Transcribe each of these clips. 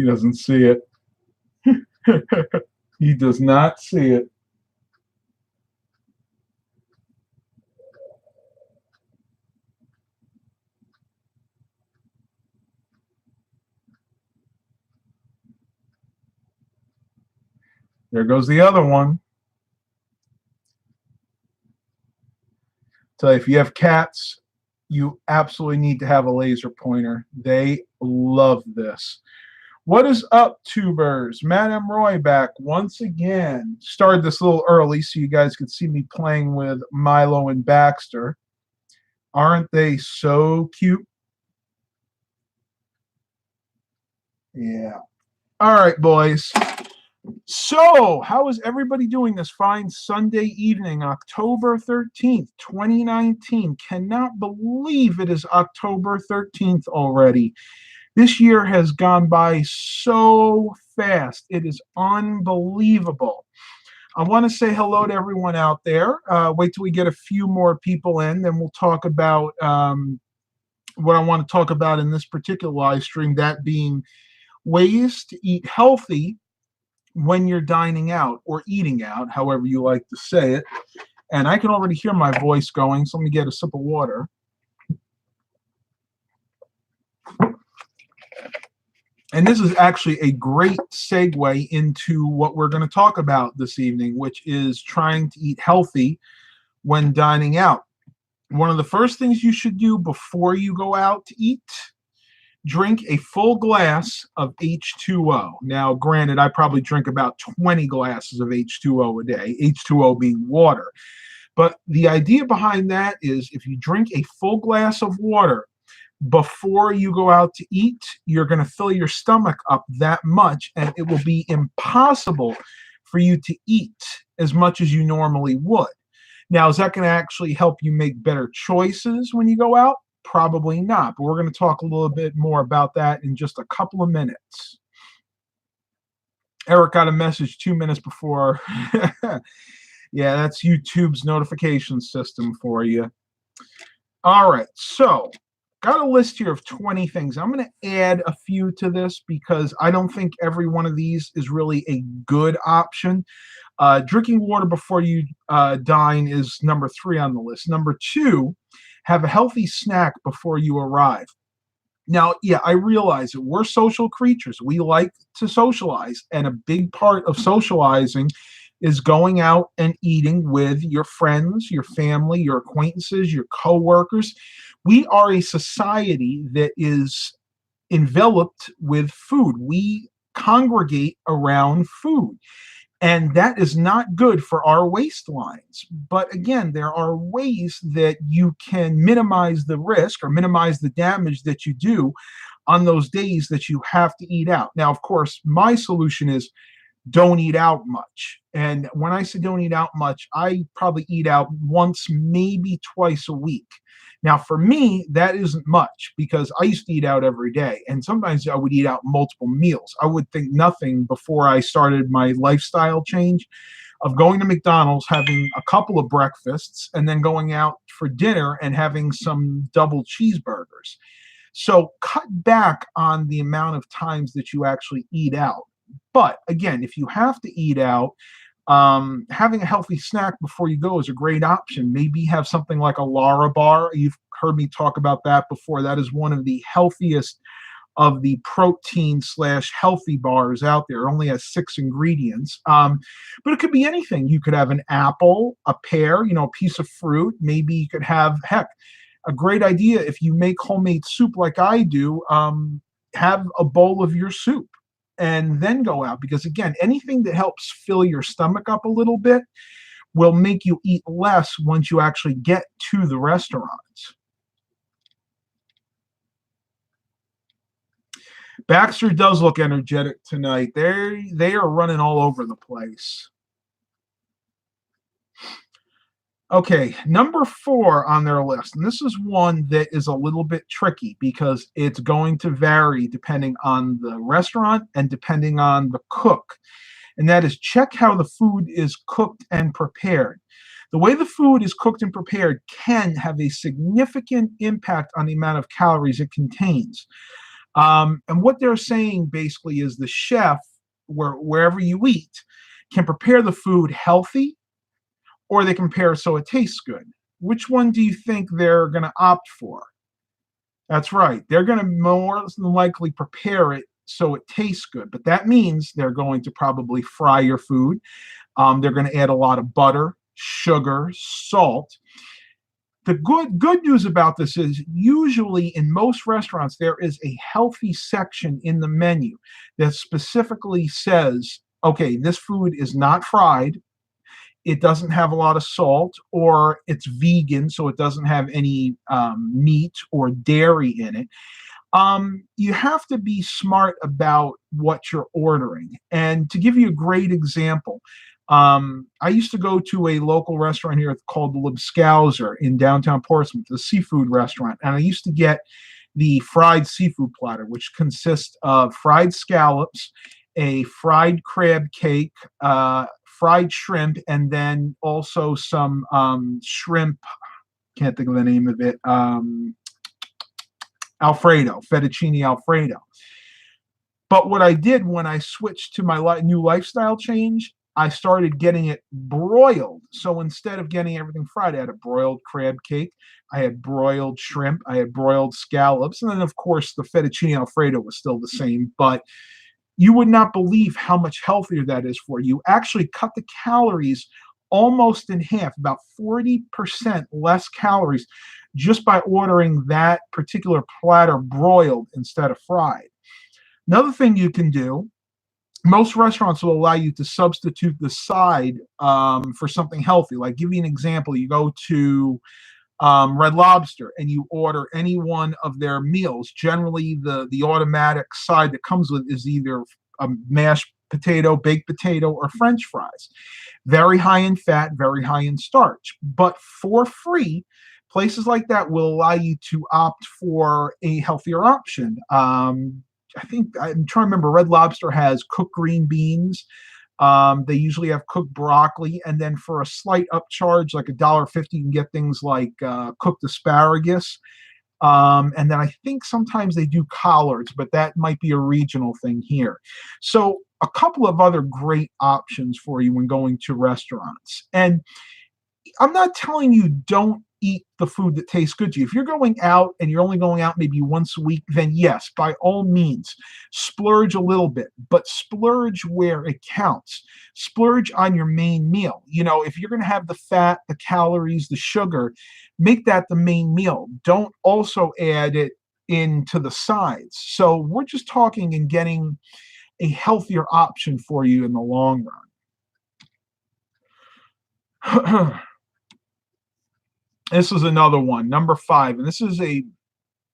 He doesn't see it. He does not see it. There goes the other one. So if you have cats, you absolutely need to have a laser pointer. They love this. What is up, tubers? Madame Roy back once again. Started this a little early so you guys could see me playing with Milo and Baxter. Aren't they so cute? Yeah. All right, boys. So, how is everybody doing this fine Sunday evening, October 13th, 2019? Cannot believe it is October 13th already. This year has gone by so fast. It is unbelievable. I want to say hello to everyone out there. Wait till we get a few more people in, then we'll talk about what I want to talk about in this particular live stream, that being ways to eat healthy when you're dining out or eating out, however you like to say it. And I can already hear my voice going, so let me get a sip of water. And this is actually a great segue into what we're going to talk about this evening, which is trying to eat healthy when dining out. One of the first things you should do before you go out to eat, drink a full glass of H2O. Now, granted, I probably drink about 20 glasses of H2O a day, H2O being water. But the idea behind that is if you drink a full glass of water before you go out to eat, you're going to fill your stomach up that much, and it will be impossible for you to eat as much as you normally would. Now, is that going to actually help you make better choices when you go out? Probably not, but we're going to talk a little bit more about that in just a couple of minutes. Eric got a message 2 minutes before. Yeah, that's YouTube's notification system for you. All right, so got a list here of 20 things. I'm going to add a few to this because I don't think every one of these is really a good option. Drinking water before you dine is number 3 on the list. Number 2, have a healthy snack before you arrive. Now, yeah, I realize that we're social creatures. We like to socialize, and a big part of socializing is going out and eating with your friends, your family, your acquaintances, your coworkers. We are a society that is enveloped with food. We congregate around food. And that is not good for our waistlines. But again, there are ways that you can minimize the risk or minimize the damage that you do on those days that you have to eat out. Now, of course, my solution is don't eat out much. And when I say don't eat out much, I probably eat out once, maybe twice a week. Now, for me, that isn't much because I used to eat out every day. And sometimes I would eat out multiple meals. I would think nothing before I started my lifestyle change of going to McDonald's, having a couple of breakfasts, and then going out for dinner and having some double cheeseburgers. So cut back on the amount of times that you actually eat out. But again, if you have to eat out, having a healthy snack before you go is a great option. Maybe have something like a Lara bar. You've heard me talk about that before. That is one of the healthiest of the protein/healthy bars out there. It only has 6 ingredients. But it could be anything. You could have an apple, a pear, a piece of fruit. Maybe you could have, heck, a great idea if you make homemade soup like I do, have a bowl of your soup and then go out, because again, anything that helps fill your stomach up a little bit will make you eat less once you actually get to the restaurants. Baxter does look energetic tonight. They are running all over the place. Okay, number 4 on their list, and this is one that is a little bit tricky because it's going to vary depending on the restaurant and depending on the cook, and that is check how the food is cooked and prepared. The way the food is cooked and prepared can have a significant impact on the amount of calories it contains. And what they're saying basically is the chef, wherever you eat, can prepare the food healthy, or they can prepare so it tastes good. Which one do you think they're going to opt for? That's right. They're going to more than likely prepare it so it tastes good. But that means they're going to probably fry your food. They're going to add a lot of butter, sugar, salt. The good news about this is usually in most restaurants, there is a healthy section in the menu that specifically says, okay, this food is not fried, it doesn't have a lot of salt, or it's vegan, so it doesn't have any meat or dairy in it. You have to be smart about what you're ordering. And to give you a great example, I used to go to a local restaurant here called the Libskouser in downtown Portsmouth, a seafood restaurant, and I used to get the fried seafood platter, which consists of fried scallops, a fried crab cake, fried shrimp, and then also some shrimp. Can't think of the name of it. Alfredo, fettuccine Alfredo. But what I did when I switched to my new lifestyle change, I started getting it broiled. So instead of getting everything fried, I had a broiled crab cake, I had broiled shrimp, I had broiled scallops, and then of course the fettuccine Alfredo was still the same, but you would not believe how much healthier that is for you. Actually cut the calories almost in half, about 40% less calories, just by ordering that particular platter broiled instead of fried. Another thing you can do, most restaurants will allow you to substitute the side for something healthy. Like, give you an example, you go to Red Lobster and you order any one of their meals. Generally, the automatic side that comes with is either a mashed potato, baked potato, or French fries. Very high in fat, very high in starch. But for free, places like that will allow you to opt for a healthier option. I think I'm trying to remember. Red Lobster has cooked green beans. They usually have cooked broccoli, and then for a slight upcharge, like $1.50, you can get things like cooked asparagus. And then I think sometimes they do collards, but that might be a regional thing here. So a couple of other great options for you when going to restaurants. And I'm not telling you don't eat the food that tastes good to you. If you're going out and you're only going out maybe once a week, then yes, by all means, splurge a little bit, but splurge where it counts. Splurge on your main meal. You know, if you're going to have the fat, the calories, the sugar, make that the main meal. Don't also add it into the sides. So we're just talking and getting a healthier option for you in the long run. This is another one, number 5, and this is a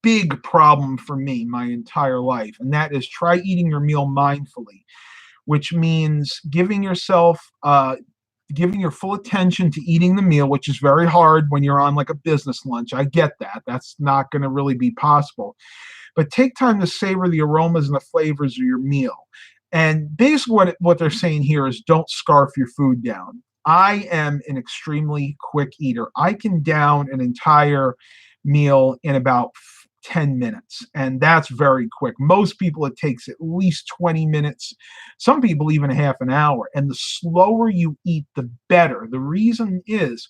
big problem for me my entire life, and that is try eating your meal mindfully, which means giving your full attention to eating the meal, which is very hard when you're on like a business lunch. I get that. That's not going to really be possible. But take time to savor the aromas and the flavors of your meal. And basically what they're saying here is don't scarf your food down. I am an extremely quick eater. I can down an entire meal in about 10 minutes, and that's very quick. Most people, it takes at least 20 minutes, some people even half an hour. And the slower you eat, the better. The reason is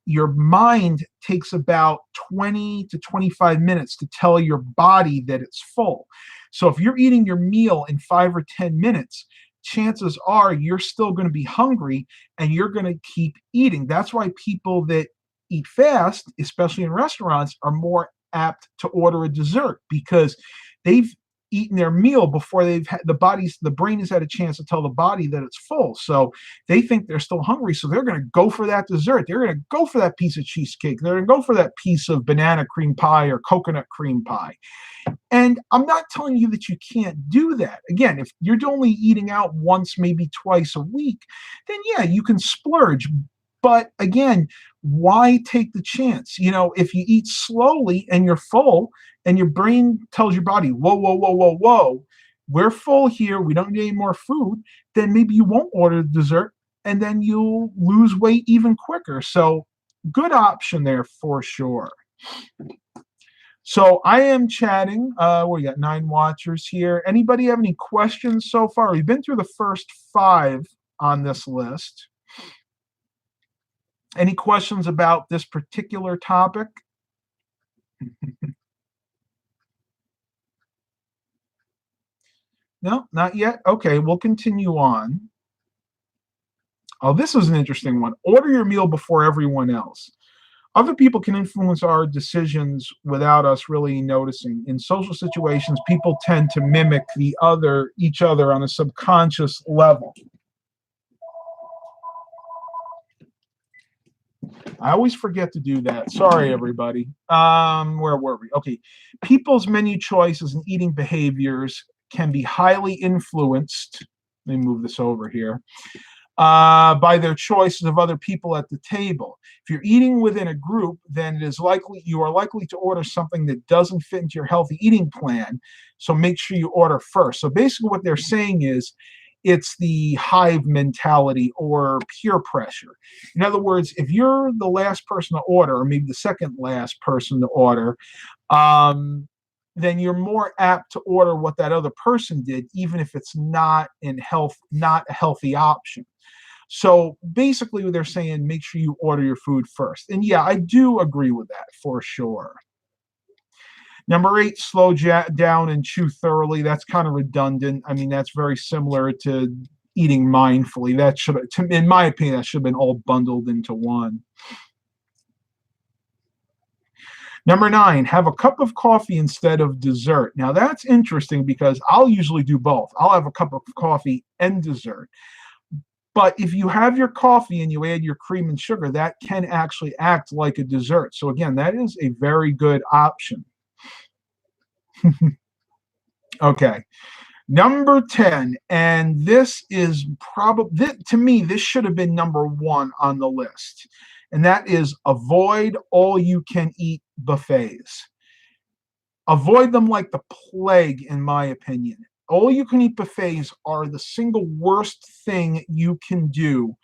your mind takes about 20 to 25 minutes to tell your body that it's full. So if you're eating your meal in 5 or 10 minutes, chances are you're still going to be hungry and you're going to keep eating. That's why people that eat fast, especially in restaurants, are more apt to order a dessert, because they've eaten their meal before they've had the brain has had a chance to tell the body that it's full. So they think they're still hungry. So they're going to go for that dessert. They're going to go for that piece of cheesecake. They're going to go for that piece of banana cream pie or coconut cream pie. And I'm not telling you that you can't do that. Again, if you're only eating out once, maybe twice a week, then yeah, you can splurge. But again, why take the chance? You know, if you eat slowly and you're full and your brain tells your body, whoa, whoa, whoa, whoa, whoa, we're full here, we don't need any more food, then maybe you won't order the dessert and then you'll lose weight even quicker. So good option there for sure. So I am chatting. We got 9 watchers here. Anybody have any questions so far? We've been through the first 5 on this list. Any questions about this particular topic? No, not yet. Okay, we'll continue on. Oh, this is an interesting one. Order your meal before everyone else. Other people can influence our decisions without us really noticing. In social situations, people tend to mimic each other on a subconscious level. I always forget to do that. Sorry, everybody. Where were we? Okay. People's menu choices and eating behaviors can be highly influenced. Let me move this over here. By their choices of other people at the table. If you're eating within a group, then you are likely to order something that doesn't fit into your healthy eating plan. So make sure you order first. So basically, what they're saying is it's the hive mentality or peer pressure. In other words, if you're the last person to order, or maybe the second last person to order, then you're more apt to order what that other person did, even if it's not a healthy option. So basically, what they're saying, make sure you order your food first. And yeah, I do agree with that for sure. Number 8, slow down and chew thoroughly. That's kind of redundant. I mean, that's very similar to eating mindfully. That should, in my opinion, that should have been all bundled into one. Number 9, have a cup of coffee instead of dessert. Now, that's interesting because I'll usually do both. I'll have a cup of coffee and dessert. But if you have your coffee and you add your cream and sugar, that can actually act like a dessert. So again, that is a very good option. Okay. Number 10, and this is probably, to me, this should have been number 1 on the list. And that is avoid all-you-can-eat buffets. Avoid them like the plague, in my opinion. All-you-can-eat buffets are the single worst thing you can do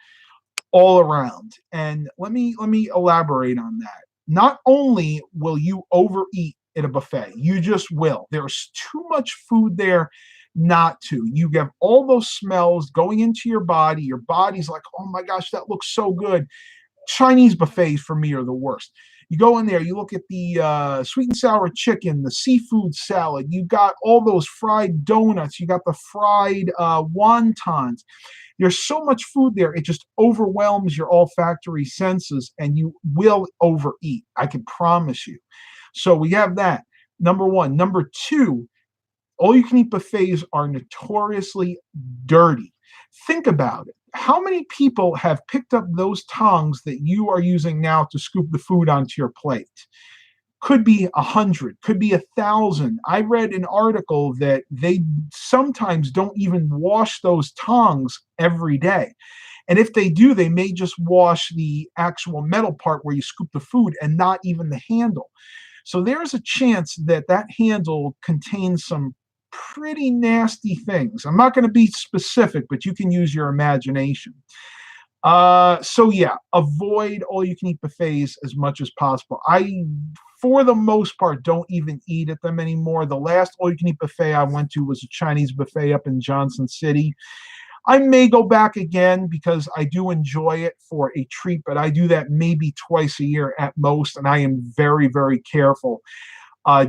all around. And let me elaborate on that. Not only will you overeat at a buffet, you just will. There's too much food there not to. You get all those smells going into your body. Your body's like, oh my gosh, that looks so good. Chinese buffets for me are the worst. You go in there, you look at the sweet and sour chicken, the seafood salad. You got all those fried donuts. You got the fried wontons. There's so much food there, it just overwhelms your olfactory senses, and you will overeat. I can promise you. So we have that. Number 1. Number 2, all-you-can-eat buffets are notoriously dirty. Think about it. How many people have picked up those tongs that you are using now to scoop the food onto your plate? Could be 100, could be 1,000. I read an article that they sometimes don't even wash those tongs every day. And if they do, they may just wash the actual metal part where you scoop the food and not even the handle. So there's a chance that that handle contains some pretty nasty things. I'm not going to be specific, but you can use your imagination. So yeah, avoid all-you-can-eat buffets as much as possible. I, for the most part, don't even eat at them anymore. The last all-you-can-eat buffet I went to was a Chinese buffet up in Johnson City. I may go back again because I do enjoy it for a treat, but I do that maybe twice a year at most, and I am very, very careful.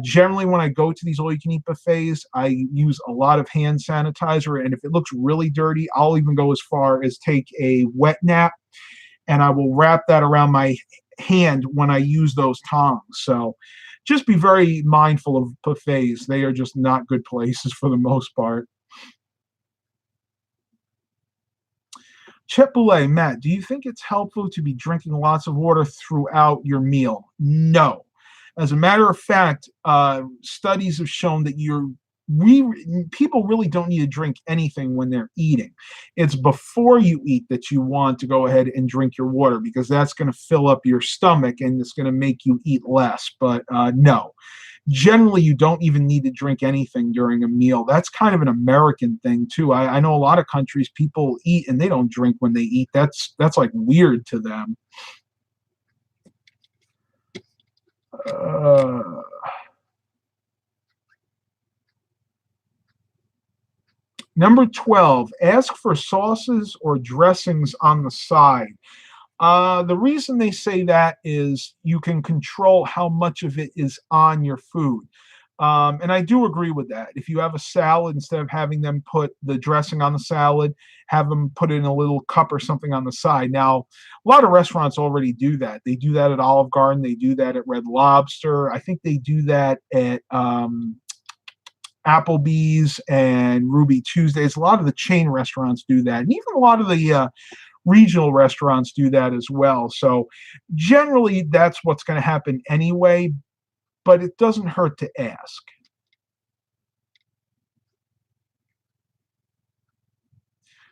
Generally, when I go to these all-you-can-eat buffets, I use a lot of hand sanitizer, and if it looks really dirty, I'll even go as far as take a wet nap, and I will wrap that around my hand when I use those tongs. So just be very mindful of buffets. They are just not good places for the most part. Chet Boulay, Matt, do you think it's helpful to be drinking lots of water throughout your meal? No. As a matter of fact, studies have shown that people really don't need to drink anything when they're eating. It's before you eat that you want to go ahead and drink your water, because that's going to fill up your stomach and it's going to make you eat less. But no, generally you don't even need to drink anything during a meal. That's kind of an American thing too. I know a lot of countries people eat and they don't drink when they eat. That's like weird to them. Uh, Number 12, ask for sauces or dressings on the side. The reason they say that is you can control how much of it is on your food. And I do agree with that. If you have a salad, instead of having them put the dressing on the salad, have them put it in a little cup or something on the side. Now, a lot of restaurants already do that. They do that at Olive Garden. They do that at Red Lobster. I think they do that at Applebee's and Ruby Tuesdays. A lot of the chain restaurants do that. And even a lot of the regional restaurants do that as well. So generally, that's what's going to happen anyway, but it doesn't hurt to ask.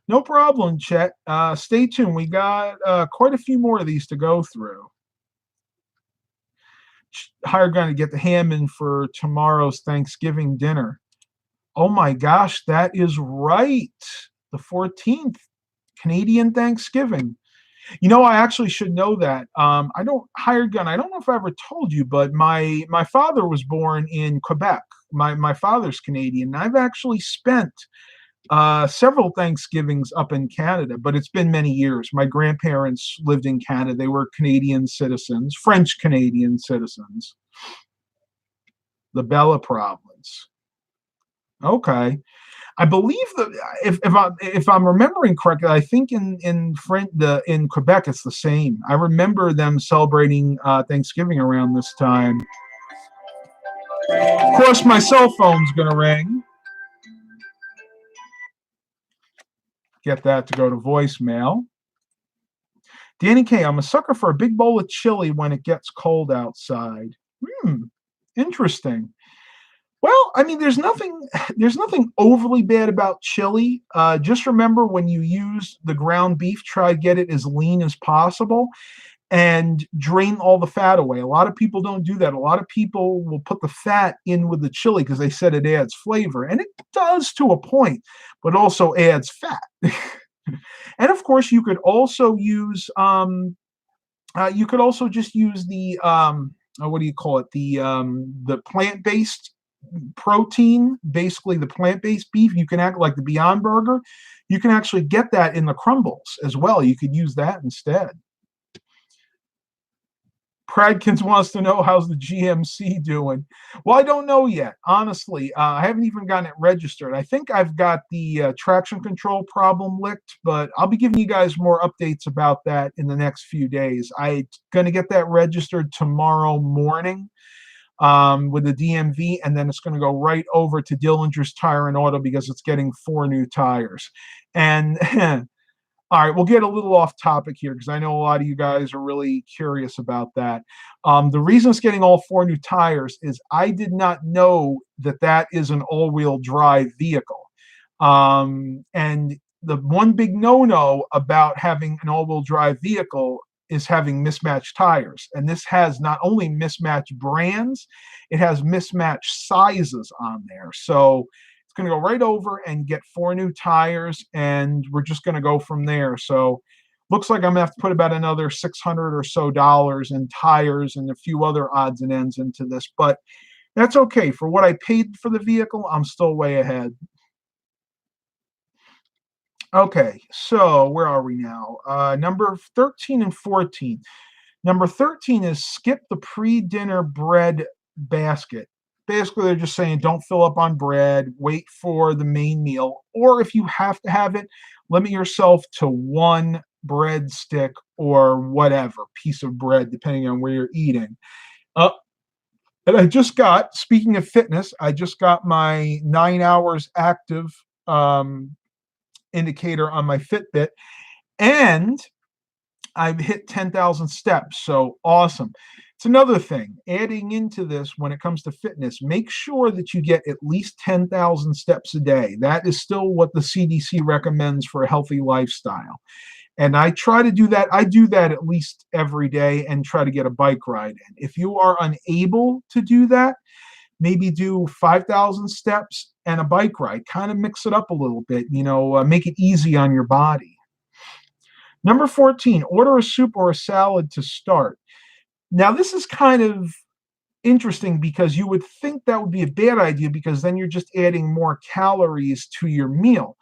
No problem, Chet. Stay tuned. We got quite a few more of these to go through. Hired gun to get the ham in for tomorrow's Thanksgiving dinner. Oh my gosh, that is right. The 14th, Canadian Thanksgiving. You know, I actually should know that. I don't hired gun. I don't know if I ever told you, but my father was born in Quebec. My father's Canadian. I've actually spent several Thanksgivings up in Canada, but it's been many years. My grandparents lived in Canada. They were Canadian citizens, French Canadian citizens. The Bella province. Okay. I believe that if I'm remembering correctly, I think in Quebec it's the same. I remember them celebrating Thanksgiving around this time. Of course, my cell phone's gonna ring. Get that to go to voicemail. Danny K, I'm a sucker for a big bowl of chili when it gets cold outside. Interesting. Well, I mean, there's nothing overly bad about chili. Just remember when you use the ground beef, try to get it as lean as possible and drain all the fat away. A lot of people don't do that. A lot of people will put the fat in with the chili because they said it adds flavor, and it does to a point, but also adds fat. And of course, you could also use just use the what do you call it? The plant-based protein, basically the plant-based beef. You can act like the Beyond Burger. You can actually get that in the crumbles as well. You could use that instead. Pradkins wants to know how's the GMC doing. Well, I don't know yet, honestly. I haven't even gotten it registered. I think I've got the traction control problem licked, but I'll be giving you guys more updates about that in the next few days. I'm going to get that registered tomorrow morning with the DMV, and then it's going to go right over to Dillinger's Tire and Auto because it's getting 4 new tires. And all right, we'll get a little off topic here because I know a lot of you guys are really curious about that. The reason it's getting all 4 new tires is I did not know that is an all-wheel drive vehicle. And the one big no-no about having an all-wheel drive vehicle is having mismatched tires. And this has not only mismatched brands, it has mismatched sizes on there. So it's going to go right over and get 4 new tires, and we're just going to go from there. So looks like I'm going to have to put about another $600 or so in tires and a few other odds and ends into this. But that's okay. For what I paid for the vehicle, I'm still way ahead. Okay, so where are we now? Number 13 and 14. Number 13 is skip the pre-dinner bread basket. Basically, they're just saying don't fill up on bread, wait for the main meal, or if you have to have it, limit yourself to 1 breadstick or whatever piece of bread, depending on where you're eating. And I just got, speaking of fitness, I just got my 9 hours active indicator on my Fitbit, and I've hit 10,000 steps. So awesome. It's another thing, adding into this when it comes to fitness, make sure that you get at least 10,000 steps a day. That is still what the CDC recommends for a healthy lifestyle. And I try to do that. I do that at least every day and try to get a bike ride in. If you are unable to do that, maybe do 5,000 steps and a bike ride. Kind of mix it up a little bit, make it easy on your body. Number 14, order a soup or a salad to start. Now, this is kind of interesting because you would think that would be a bad idea because then you're just adding more calories to your meal.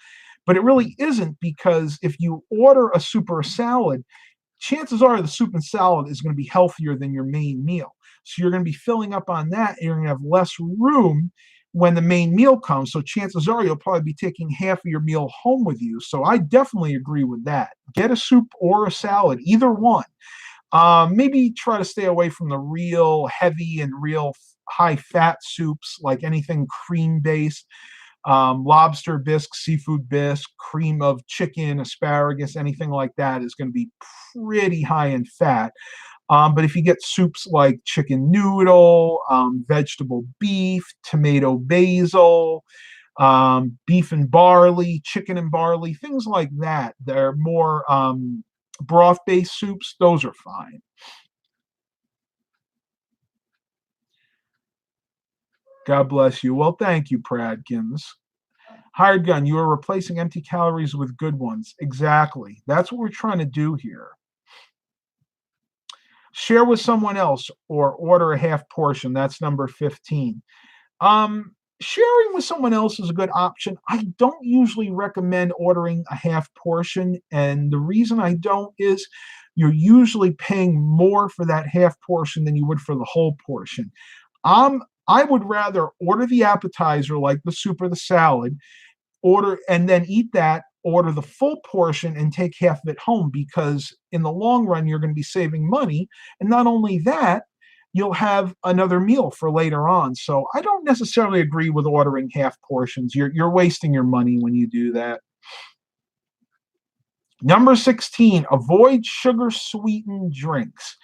But it really isn't, because if you order a soup or a salad, chances are the soup and salad is going to be healthier than your main meal. So you're going to be filling up on that, and you're going to have less room when the main meal comes. So chances are you'll probably be taking half of your meal home with you. So I definitely agree with that. Get a soup or a salad, either one. Maybe try to stay away from the real heavy and real high fat soups, like anything cream based. Lobster bisque, seafood bisque, cream of chicken, asparagus, anything like that is going to be pretty high in fat. But if you get soups like chicken noodle, vegetable beef, tomato basil, beef and barley, chicken and barley, things like that, they're more broth-based soups, those are fine. God bless you. Well, thank you, Pradkins. Hired gun, you are replacing empty calories with good ones. Exactly. That's what we're trying to do here. Share with someone else or order a half portion. That's number 15. Sharing with someone else is a good option. I don't usually recommend ordering a half portion. And the reason I don't is you're usually paying more for that half portion than you would for the whole portion. I would rather order the appetizer, like the soup or the salad, order and then eat that, order the full portion and take half of it home, because in the long run, you're going to be saving money. And not only that, you'll have another meal for later on. So I don't necessarily agree with ordering half portions. You're wasting your money when you do that. Number 16, avoid sugar sweetened drinks.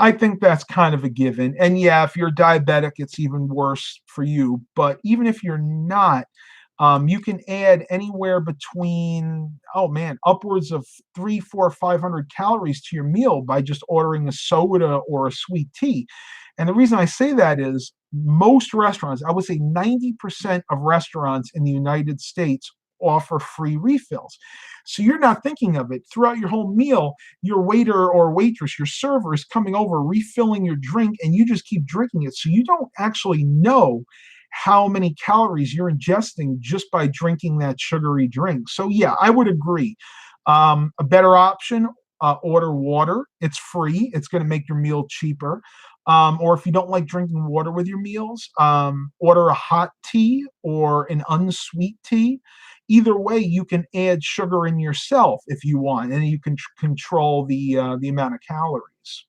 I think that's kind of a given. And yeah, if you're diabetic, it's even worse for you. But even if you're not, you can add anywhere between, oh man, upwards of 3, 4, 500 calories to your meal by just ordering a soda or a sweet tea. And the reason I say that is most restaurants, I would say 90% of restaurants in the United States offer free refills. So you're not thinking of it. Throughout your whole meal, your waiter or waitress, your server is coming over, refilling your drink, and you just keep drinking it. So you don't actually know how many calories you're ingesting just by drinking that sugary drink. So yeah, I would agree. A better option, order water. It's free. It's going to make your meal cheaper. Or if you don't like drinking water with your meals, order a hot tea or an unsweet tea. Either way, you can add sugar in yourself if you want, and you can control the amount of calories.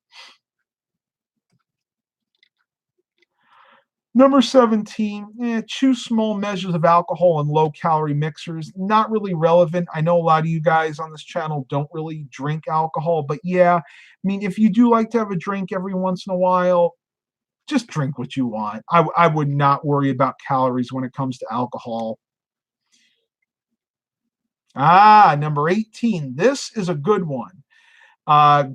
Number 17, choose small measures of alcohol and low-calorie mixers. Not really relevant. I know a lot of you guys on this channel don't really drink alcohol, but yeah, I mean, if you do like to have a drink every once in a while, just drink what you want. I would not worry about calories when it comes to alcohol. Number 18. This is a good one.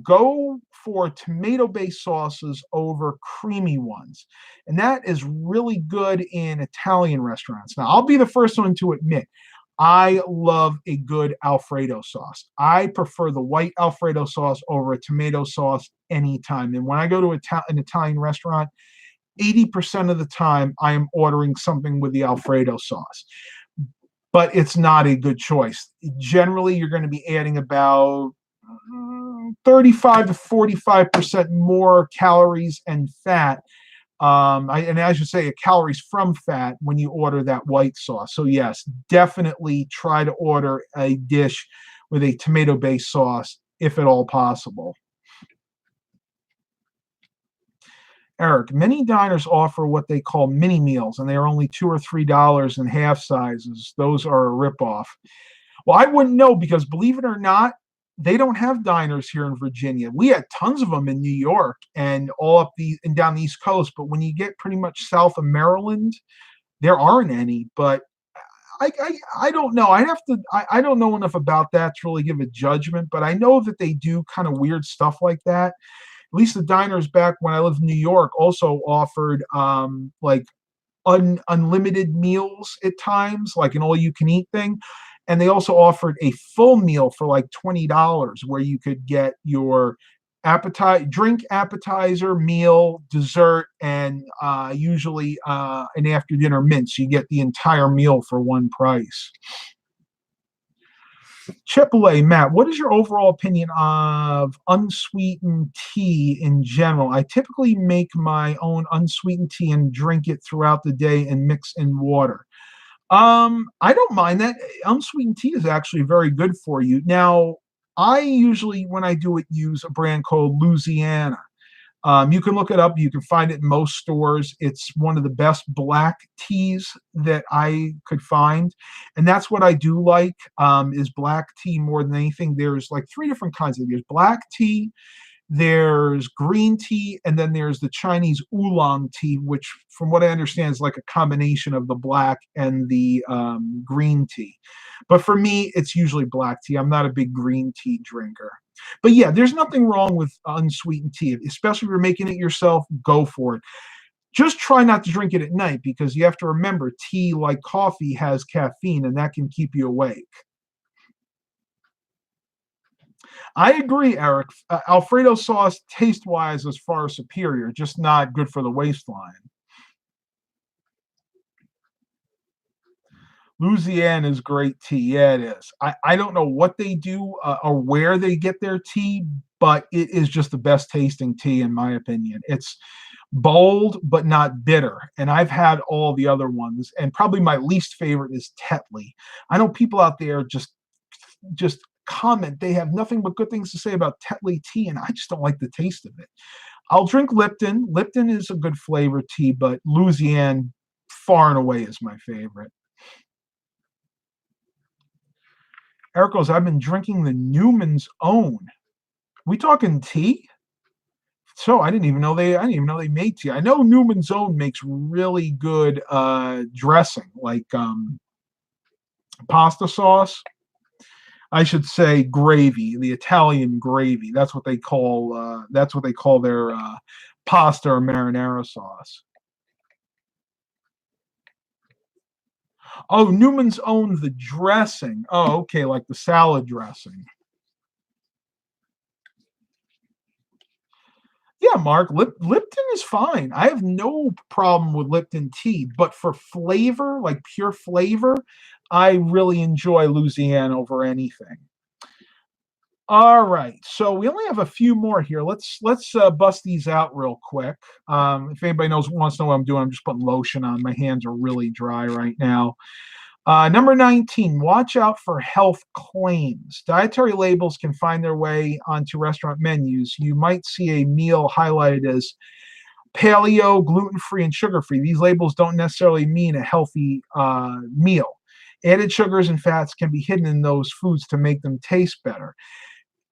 Go for tomato-based sauces over creamy ones. And that is really good in Italian restaurants. Now, I'll be the first one to admit, I love a good Alfredo sauce. I prefer the white Alfredo sauce over a tomato sauce anytime. And when I go to an Italian restaurant, 80% of the time, I am ordering something with the Alfredo sauce. But it's not a good choice. Generally, you're going to be adding about 35 to 45% more calories and fat. And as you say, calories from fat when you order that white sauce. So yes, definitely try to order a dish with a tomato-based sauce, if at all possible. Eric, many diners offer what they call mini meals, and they are only $2 or $3 in half sizes. Those are a ripoff. Well, I wouldn't know, because believe it or not, they don't have diners here in Virginia. We had tons of them in New York and all up and down the East Coast. But when you get pretty much south of Maryland, there aren't any. But I don't know. I don't know enough about that to really give a judgment. But I know that they do kind of weird stuff like that. At least the diners back when I lived in New York also offered like unlimited meals at times, like an all-you-can-eat thing. And they also offered a full meal for like $20, where you could get your drink, appetizer, meal, dessert, and usually an after dinner mince. You get the entire meal for one price. Chipotle, Matt, what is your overall opinion of unsweetened tea in general? I typically make my own unsweetened tea and drink it throughout the day and mix in water. I don't mind that. Unsweetened tea is actually very good for you. Now, I usually, when I do it, use a brand called Louisiana. You can look it up. You can find it in most stores. It's one of the best black teas that I could find, and that's what I do like is black tea more than anything. There's like three different kinds of. There's black tea, there's green tea, and then there's the Chinese oolong tea, which, from what I understand, is like a combination of the black and the green tea. But for me, it's usually black tea. I'm not a big green tea drinker. But yeah, there's nothing wrong with unsweetened tea, especially if you're making it yourself. Go for it. Just try not to drink it at night because you have to remember tea, like coffee, has caffeine and that can keep you awake. I agree, Eric. Alfredo sauce, taste-wise, is far superior, just not good for the waistline. Louisiana is great tea. Yeah, it is. I don't know what they do or where they get their tea, but it is just the best tasting tea, in my opinion. It's bold, but not bitter. And I've had all the other ones, and probably my least favorite is Tetley. I know people out there just comment they have nothing but good things to say about Tetley tea, and I just don't like the taste of it. I'll drink Lipton. Lipton is a good flavor tea, but Louisiana far and away is my favorite. Eric goes, I've been drinking the Newman's Own. We talking tea? So I didn't even know they made tea. I know Newman's Own makes really good dressing, like pasta sauce. I should say gravy, the Italian gravy. That's what they call their pasta or marinara sauce. Oh, Newman's Own the dressing. Oh, okay, like the salad dressing. Yeah, Mark, Lipton is fine. I have no problem with Lipton tea, but for flavor, like pure flavor, I really enjoy Louisiana over anything. All right, so we only have a few more here. Let's bust these out real quick. If anybody wants to know what I'm doing, I'm just putting lotion on. My hands are really dry right now. Number 19, watch out for health claims. Dietary labels can find their way onto restaurant menus. You might see a meal highlighted as paleo, gluten-free, and sugar-free. These labels don't necessarily mean a healthy meal. Added sugars and fats can be hidden in those foods to make them taste better.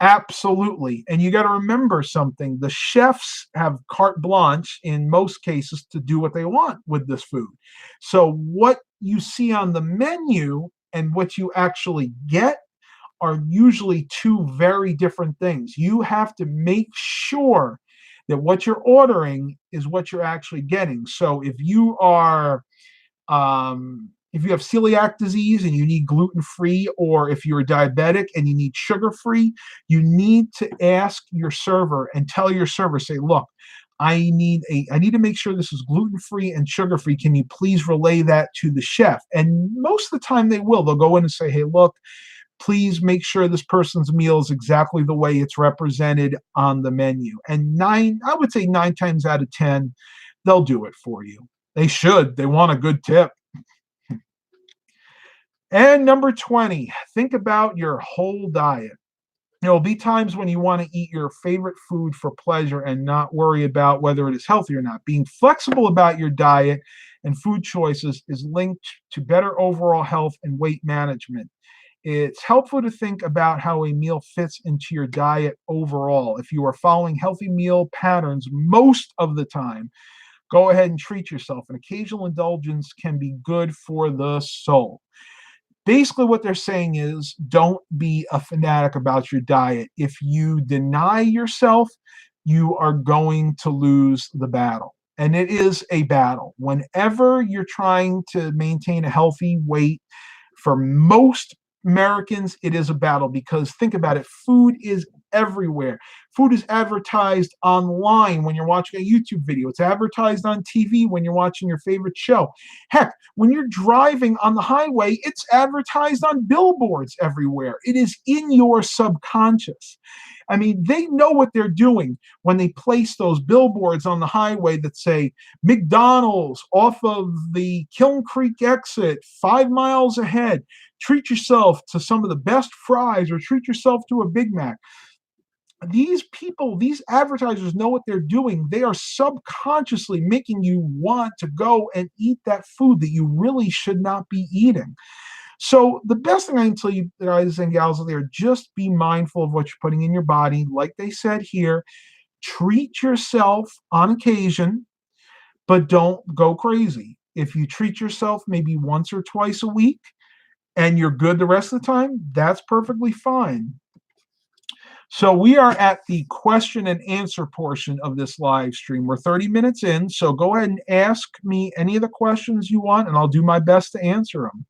Absolutely. And you got to remember something. The chefs have carte blanche in most cases to do what they want with this food. So what you see on the menu and what you actually get are usually two very different things. You have to make sure that what you're ordering is what you're actually getting. So if you have celiac disease and you need gluten-free, or if you're diabetic and you need sugar-free, you need to ask your server and tell your server, say, look, I need to make sure this is gluten-free and sugar-free. Can you please relay that to the chef? And most of the time they will. They'll go in and say, hey, look, please make sure this person's meal is exactly the way it's represented on the menu. And I would say 9 times out of 10, they'll do it for you. They should. They want a good tip. And number 20, think about your whole diet. There will be times when you want to eat your favorite food for pleasure and not worry about whether it is healthy or not. Being flexible about your diet and food choices is linked to better overall health and weight management. It's helpful to think about how a meal fits into your diet overall. If you are following healthy meal patterns most of the time, go ahead and treat yourself. An occasional indulgence can be good for the soul. Basically, what they're saying is don't be a fanatic about your diet. If you deny yourself, you are going to lose the battle. And it is a battle. Whenever you're trying to maintain a healthy weight, for most Americans, it is a battle because think about it. Food is everywhere. Food is advertised online when you're watching a YouTube video. It's advertised on TV when you're watching your favorite show. Heck, when you're driving on the highway, it's advertised on billboards everywhere. It is in your subconscious. I mean, they know what they're doing when they place those billboards on the highway that say McDonald's off of the Kiln Creek exit, 5 miles ahead. Treat yourself to some of the best fries or treat yourself to a Big Mac. These people, these advertisers know what they're doing. They are subconsciously making you want to go and eat that food that you really should not be eating. So the best thing I can tell you, guys and gals out there, just be mindful of what you're putting in your body. Like they said here, treat yourself on occasion, but don't go crazy. If you treat yourself maybe once or twice a week and you're good the rest of the time, that's perfectly fine. So we are at the question and answer portion of this live stream. We're 30 minutes in, so go ahead and ask me any of the questions you want, and I'll do my best to answer them.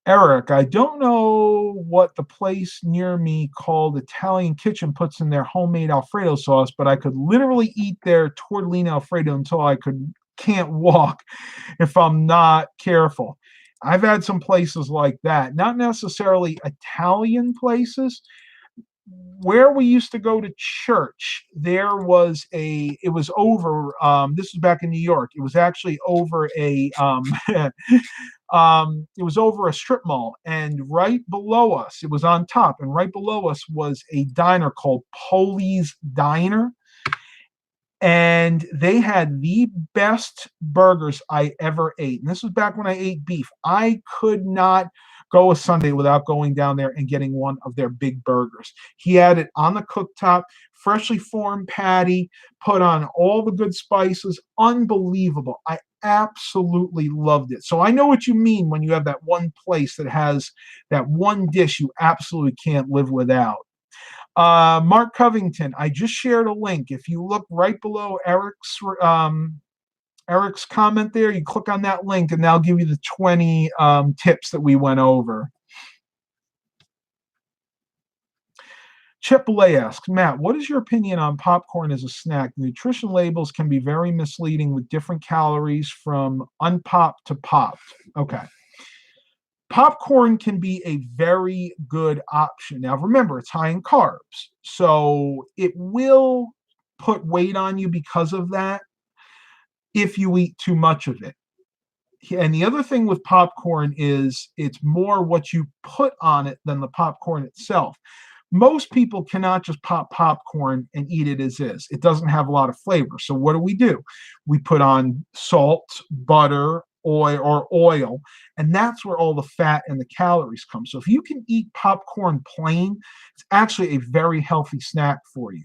Eric, I don't know what the place near me called Italian Kitchen puts in their homemade Alfredo sauce, but I could literally eat their tortellini Alfredo until I can't walk if I'm not careful. I've had some places like that, not necessarily Italian places. Where we used to go to church, there was it was over, this was back in New York. It was actually over it was over a strip mall, and right below us, it was on top, and right below us was a diner called Poli's Diner. And they had the best burgers I ever ate. And this was back when I ate beef. I could not go a Sunday without going down there and getting one of their big burgers. He had it on the cooktop, freshly formed patty, put on all the good spices. Unbelievable. I absolutely loved it. So I know what you mean when you have that one place that has that one dish you absolutely can't live without. Mark Covington, I just shared a link. If you look right below Eric's comment there, you click on that link and that'll give you the 20 tips that we went over. Chip Lay asks, Matt, what is your opinion on popcorn as a snack? Nutrition labels can be very misleading with different calories from unpopped to popped. Okay. Popcorn can be a very good option. Now, remember, it's high in carbs, so it will put weight on you because of that if you eat too much of it. And the other thing with popcorn is it's more what you put on it than the popcorn itself. Most people cannot just pop popcorn and eat it as is. It doesn't have a lot of flavor. So what do? We put on salt, butter, oil, and that's where all the fat and the calories come. So if you can eat popcorn plain, it's actually a very healthy snack for you.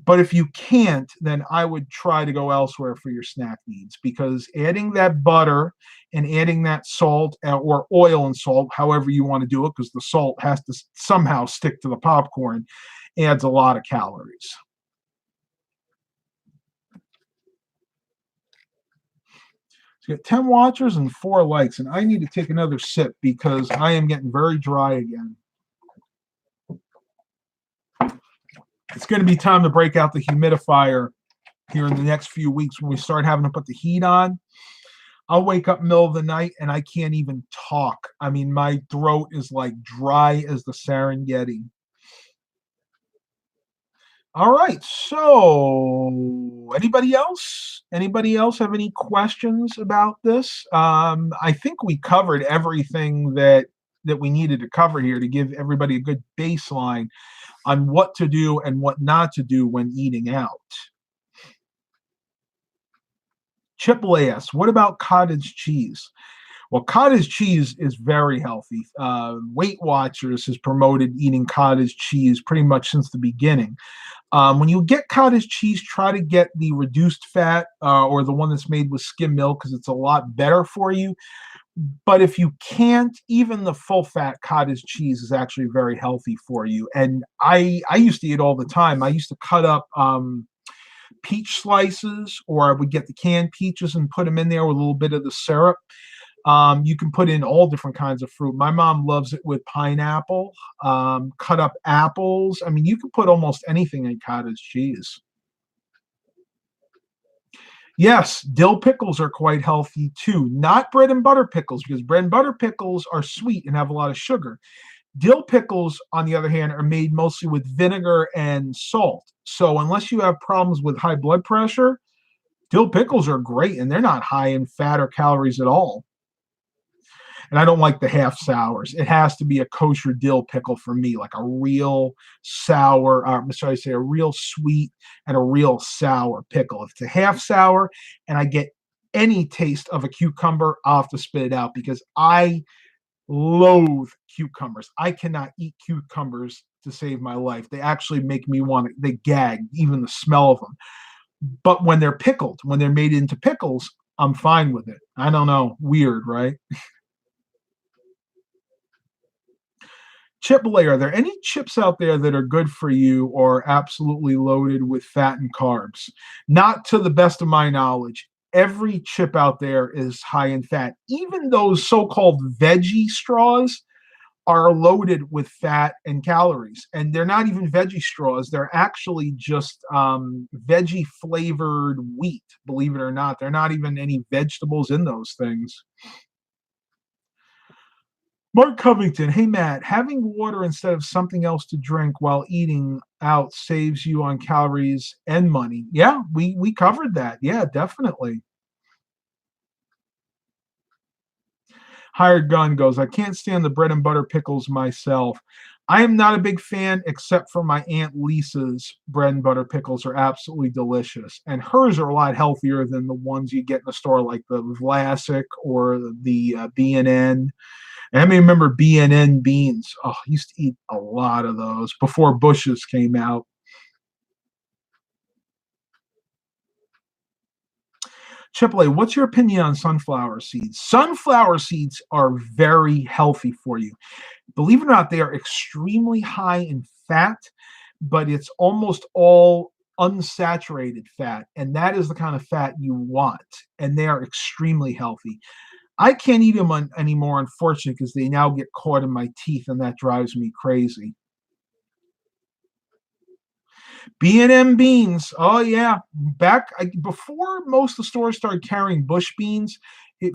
But if you can't, then I would try to go elsewhere for your snack needs, because adding that butter and adding that salt or oil and salt, however you want to do it, because the salt has to somehow stick to the popcorn, adds a lot of calories. So you got 10 watchers and 4 likes, and I need to take another sip because I am getting very dry again. It's going to be time to break out the humidifier here in the next few weeks when we start having to put the heat on. I'll wake up middle of the night and I can't even talk. I mean, my throat is like dry as the Serengeti. All right, so anybody else? Anybody else have any questions about this? I think we covered everything that we needed to cover here to give everybody a good baseline on what to do and what not to do when eating out. Chipotle asks, what about cottage cheese? Well, cottage cheese is very healthy. Weight Watchers has promoted eating cottage cheese pretty much since the beginning. When you get cottage cheese, try to get the reduced fat or the one that's made with skim milk, because it's a lot better for you. But if you can't, even the full-fat cottage cheese is actually very healthy for you. And I used to eat all the time. I used to cut up peach slices, or I would get the canned peaches and put them in there with a little bit of the syrup. You can put in all different kinds of fruit. My mom loves it with pineapple, cut up apples. I mean, you can put almost anything in cottage cheese. Yes, dill pickles are quite healthy too. Not bread and butter pickles, because bread and butter pickles are sweet and have a lot of sugar. Dill pickles, on the other hand, are made mostly with vinegar and salt. So unless you have problems with high blood pressure, dill pickles are great, and they're not high in fat or calories at all. And I don't like the half sours. It has to be a kosher dill pickle for me, like a real sour, sorry, say a real sweet and a real sour pickle. If it's a half sour and I get any taste of a cucumber, I'll have to spit it out because I loathe cucumbers. I cannot eat cucumbers to save my life. They actually make me want to, they gag, even the smell of them. But when they're pickled, when they're made into pickles, I'm fine with it. I don't know. Weird, right? Chipotle, are there any chips out there that are good for you or absolutely loaded with fat and carbs? Not to the best of my knowledge. Every chip out there is high in fat. Even those so-called veggie straws are loaded with fat and calories. And they're not even veggie straws. They're actually just veggie flavored wheat, believe it or not. They're not even any vegetables in those things. Mark Covington, hey Matt, having water instead of something else to drink while eating out saves you on calories and money. Yeah, we covered that. Yeah, definitely. Hired Gun goes, I can't stand the bread and butter pickles myself. I am not a big fan, except for my Aunt Lisa's bread and butter pickles are absolutely delicious. And hers are a lot healthier than the ones you get in the store, like the Vlasic or the B&N. And I remember B&N beans. Oh, I used to eat a lot of those before Bush's came out. Chipotle, what's your opinion on sunflower seeds? Sunflower seeds are very healthy for you. Believe it or not, they are extremely high in fat, but it's almost all unsaturated fat. And that is the kind of fat you want. And they are extremely healthy. I can't eat them anymore, unfortunately, because they now get caught in my teeth, and that drives me crazy. B&M beans. Oh yeah, before most of the stores started carrying Bush beans,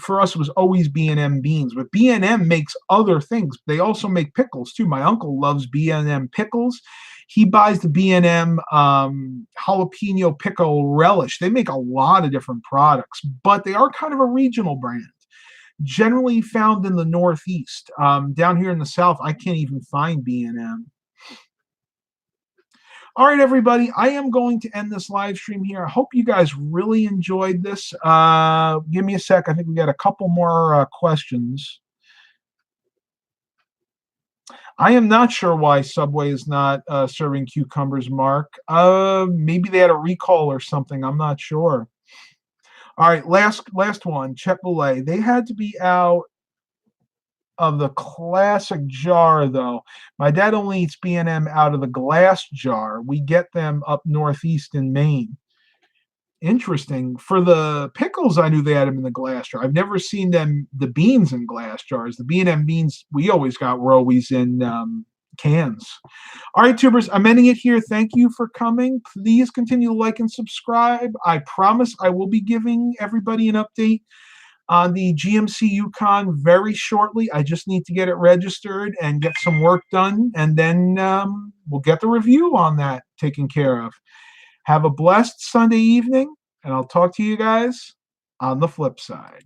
for us it was always B&M beans. But B&M makes other things. They also make pickles too. My uncle loves B&M pickles. He buys the B&M jalapeno pickle relish. They make a lot of different products, but they are kind of a regional brand. Generally found in the Northeast. Down here in the South, I can't even find B&M. All right, everybody, I am going to end this live stream here. I hope you guys really enjoyed this. Give me a sec. I think we got a couple more questions. I am not sure why Subway is not serving cucumbers, Mark. Maybe they had a recall or something. I'm not sure. All right, last one, Chipotle. They had to be out of the classic jar, though. My dad only eats B&M out of the glass jar. We get them up northeast in Maine. Interesting. For the pickles, I knew they had them in the glass jar. I've never seen the beans in glass jars. The B&M beans we always got were always in cans. All right, tubers, I'm ending it here. Thank you for coming. Please continue to like and subscribe. I promise I will be giving everybody an update on the GMC Yukon very shortly. I just need to get it registered and get some work done, and then we'll get the review on that taken care of. Have a blessed Sunday evening, and I'll talk to you guys on the flip side.